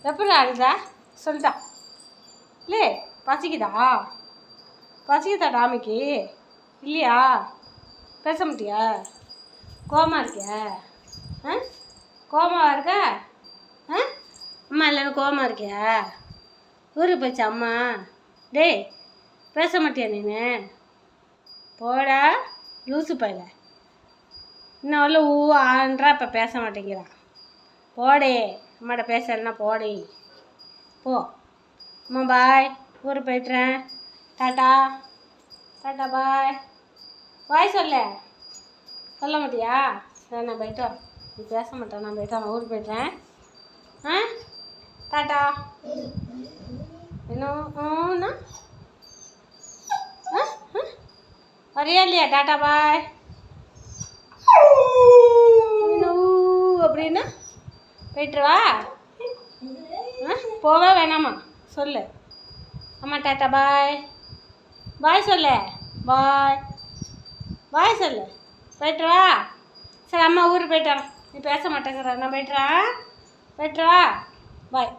எப்படி அழுதா சொல்லிட்டா இல்லே பசிக்குதா டாமிக்கு இல்லையா? பேச மாட்டியா? கோமா இருக்கியா? கோமாவா இருக்க? அம்மா இல்லைன்னு கோமா இருக்கியா? ஊருக்கு போயிடுச்சா அம்மா? டேய் பேச மாட்டியா நீனு? போடா லூசு பையல. இன்னும் உள்ள ஊ ஆன்றா இப்போ பேச மாட்டேங்கிறான். போடே அம்மாட்ட பேசலைன்னா போடே போ. அம்மா பாய், ஊருக்கு போய்ட்டுறேன், டாட்டா டாட்டா பாய் சொல்ல மாட்டியா? சரி நான் போய்ட்டோம். நீ பேச மாட்டேன், நான் போய்ட்டேன், நான் ஊருக்கு போய்ட்டுறேன். டாட்டா இன்னும் வரையா இல்லையா? டாட்டா பாய் அப்படின்னா போய்ட்டுருவா? போவா வேணாமா சொல்லு. அம்மா டாட்டா பாய் சொல்லு. பாய் சொல்லு. போய்ட்டுருவா? சரி அம்மா ஊருக்கு போய்ட்டான், நீ பேச மாட்டேங்கிற, நான் போய்ட்டுறேன். போய்ட்டுருவா? பாய்.